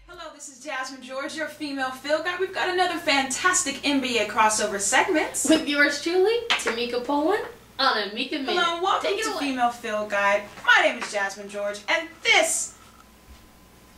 Hello, this is Jasmine George, your female field guide. We've got another fantastic NBA crossover segment. With yours truly, Tameka Poland on a Meka Minute. Hello, welcome to Female Field Guide. My name is Jasmine George, and this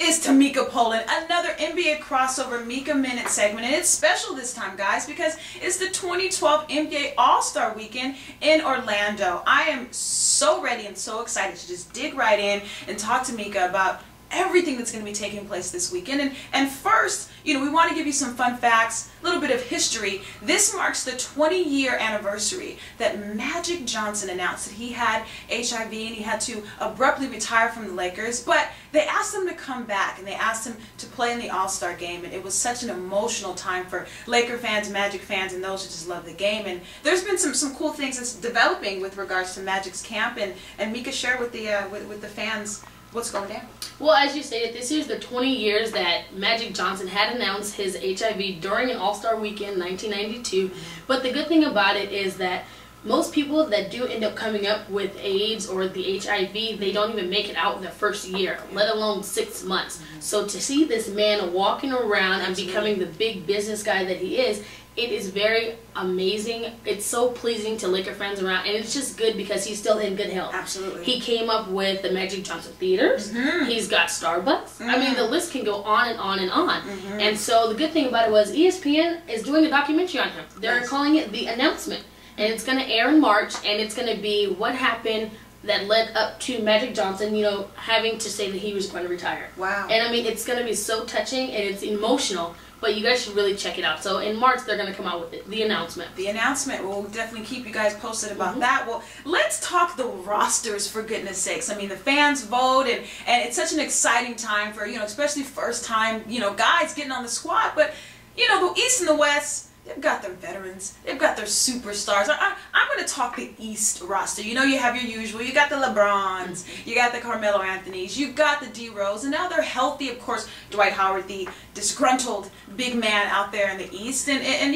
is Tameka Poland, another NBA crossover Meka Minute segment. And it's special this time, guys, because it's the 2012 NBA All-Star Weekend in Orlando. I am so ready and so excited to just dig right in and talk to Meka about everything that's going to be taking place this weekend. And first, we want to give you some fun facts, a little bit of history. This marks the 20-year anniversary that Magic Johnson announced that he had HIV and he had to abruptly retire from the Lakers. But they asked him to come back and they asked him to play in the All-Star game. And it was such an emotional time for Laker fans, Magic fans, and those who just love the game. And there's been some cool things that's developing with regards to Magic's camp. And Meka, share with the fans what's going down. Well, as you stated, this is the 20 years that Magic Johnson had announced his HIV during an All-Star Weekend 1992. But the good thing about it is that most people that do end up coming up with AIDS or the HIV, they don't even make it out in the first year, let alone 6 months. So to see this man walking around and becoming the big business guy that he is, it is very amazing. It's so pleasing to Laker fans around, and it's just good because he's still in good health. Absolutely. He came up with the Magic Johnson Theaters. He's got Starbucks. I mean, the list can go on and on and on. And so the good thing about it was ESPN is doing a documentary on him. They're calling it The Announcement, and it's going to air in March, and it's going to be what happened that led up to Magic Johnson, having to say that he was going to retire. Wow. And I mean, it's going to be so touching and it's emotional. But you guys should really check it out. So in March, they're going to come out with it. The Announcement. The Announcement. We'll definitely keep you guys posted about that. Well, let's talk the rosters, for goodness sakes. I mean, the fans vote, and it's such an exciting time for, especially first time, guys getting on the squad. But, the East and the West, they've got their veterans. They've got their superstars. I'm going to talk the East roster. You have your usual. You got the LeBrons. You got the Carmelo Anthonys. You got the D-Rose. And now they're healthy. Of course, Dwight Howard, the disgruntled big man out there in the East. And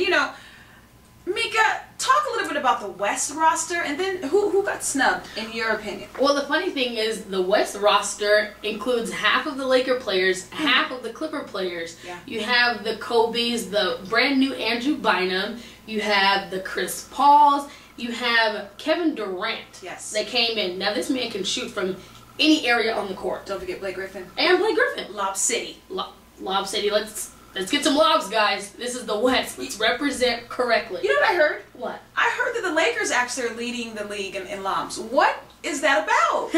Meka, talk a little bit about the West roster, and then who got snubbed, in your opinion? Well, the funny thing is the West roster includes half of the Laker players, half of the Clipper players. Yeah. You have the Kobe's, the brand new Andrew Bynum. You have the Chris Pauls. You have Kevin Durant. Yes. That came in. Now, this man can shoot from any area on the court. Don't forget Blake Griffin. And Blake Griffin. Lob City. Lob City. Let's get some lobs, guys. This is the West. Let's represent correctly. You know what I heard? What? I heard that the Lakers actually are leading the league in lobs. What is that about?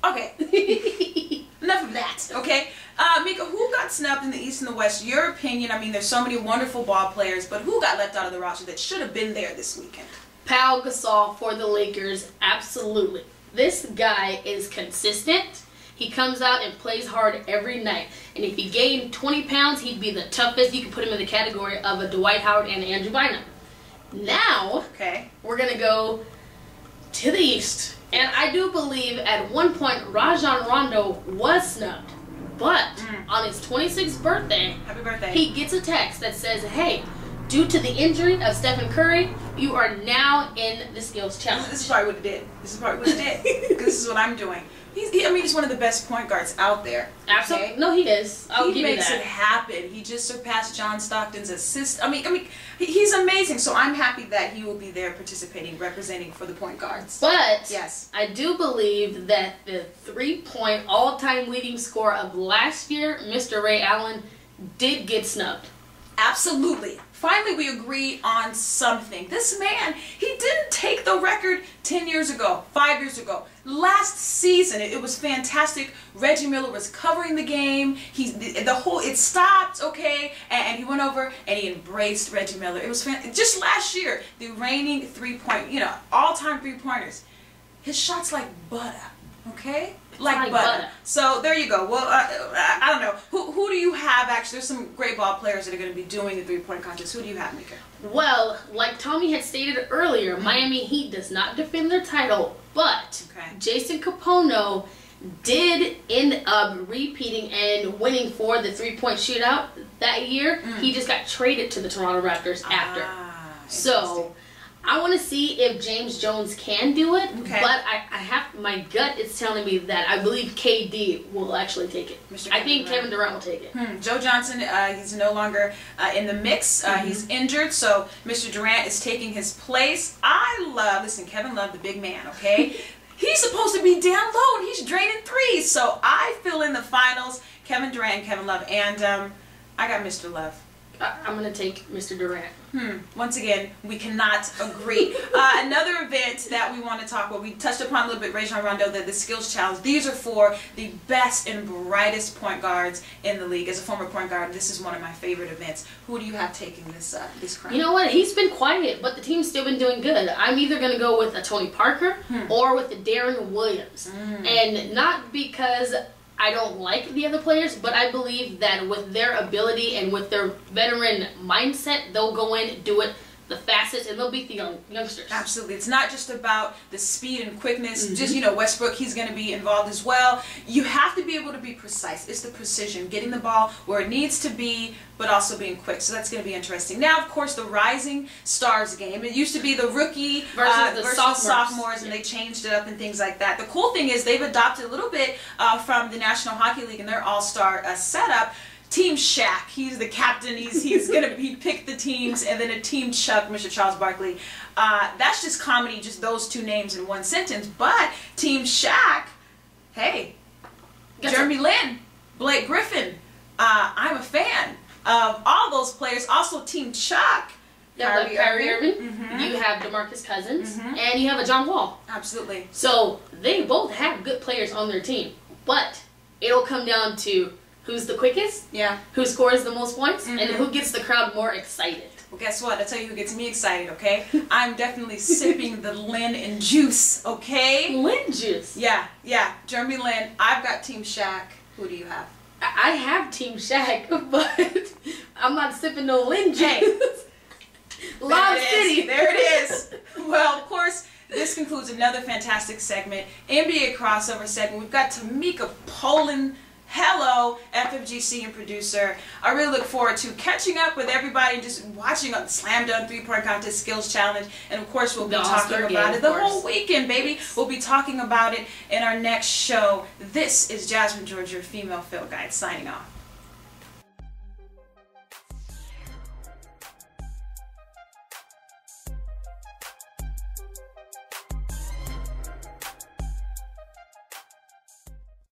Okay. Enough of that, okay? Meka, who got snubbed in the East and the West? Your opinion. I mean, there's so many wonderful ball players, but who got left out of the roster that should have been there this weekend? Pau Gasol for the Lakers, absolutely. This guy is consistent. He comes out and plays hard every night. And if he gained 20 pounds, he'd be the toughest. You could put him in the category of a Dwight Howard and Andrew Bynum. Now, we're going to go to the East. And I do believe at one point Rajon Rondo was snubbed. But on his 26th birthday, happy birthday, he gets a text that says, hey, due to the injury of Stephen Curry, you are now in the skills challenge. This is probably what it did. This is probably what it did. Because this is what I'm doing. He's one of the best point guards out there. Absolutely. Okay? No, he is. I'll give you that. He makes it happen. He just surpassed John Stockton's assist. I mean, he's amazing. So I'm happy that he will be there participating, representing for the point guards. But yes, I do believe that the 3-point all-time leading scorer of last year, Mr. Ray Allen, did get snubbed. Absolutely. Finally, we agree on something. This man, he didn't take the record 10 years ago, 5 years ago. Last season, it was fantastic. Reggie Miller was covering the game. It stopped, okay, and he went over and he embraced Reggie Miller. It was just last year, the reigning all-time three-pointers. His shot's like butter, okay? Like butter. So there you go. Well, I don't know. Who do you have actually? There's some great ball players that are going to be doing the three-point contest. Who do you have, Meka? Well, like Tommy had stated earlier, Miami Heat does not defend their title, but Jason Capono did end up repeating and winning for the three-point shootout that year. He just got traded to the Toronto Raptors after. So I want to see if James Jones can do it, Okay. but I have my gut is telling me that I believe KD will actually take it. I think Kevin Durant will take it. Joe Johnson, he's no longer in the mix. He's injured, so Mr. Durant is taking his place. Listen, Kevin Love, the big man, okay? He's supposed to be down low, and he's draining threes. So I feel in the finals, Kevin Durant and Kevin Love. And I got Mr. Love. I'm going to take Mr. Durant. Once again, we cannot agree. Another event that we want to talk about, we touched upon a little bit, Rajon Rondo, the Skills Challenge. These are for the best and brightest point guards in the league. As a former point guard, this is one of my favorite events. Who do you have taking this crown? You know what? He's been quiet, but the team's still been doing good. I'm either going to go with a Tony Parker or with a Darren Williams. And not because I don't like the other players, but I believe that with their ability and with their veteran mindset, they'll go in, do it the fastest, and they'll beat the youngsters. Absolutely. It's not just about the speed and quickness. Just, Westbrook, he's going to be involved as well. You have to be able to be precise. It's the precision, getting the ball where it needs to be, but also being quick. So that's going to be interesting. Now, of course, the Rising Stars game. It used to be the rookie versus the sophomores, and they changed it up and things like that. The cool thing is they've adopted a little bit from the National Hockey League and their all-star setup. Team Shaq, he's the captain. He picked the teams, and then a Team Chuck, Mr. Charles Barkley. That's just comedy, just those two names in one sentence. But Team Shaq, hey, Jeremy Lin, Blake Griffin. I'm a fan of all those players. Also, Team Chuck. Kyrie Irving. You have DeMarcus Cousins, and you have a John Wall. Absolutely. So they both have good players on their team, but it'll come down to who's the quickest, who scores the most points, and who gets the crowd more excited. Well, guess what? I'll tell you who gets me excited, okay? I'm definitely sipping the Lin and juice, okay? Lin juice? Yeah. Jeremy Lin. I've got Team Shaq. Who do you have? I have Team Shaq, but I'm not sipping no Lin juice. Hey. Lob City. There it is. Well, of course, this concludes another fantastic segment, NBA crossover segment. We've got Tameka Poland. Hello, FFG and producer. I really look forward to catching up with everybody and just watching a slam dunk three-point contest skills challenge. And of course, we'll be talking about it the whole weekend, baby. We'll be talking about it in our next show. This is Gyasmine George, your female field guide, signing off.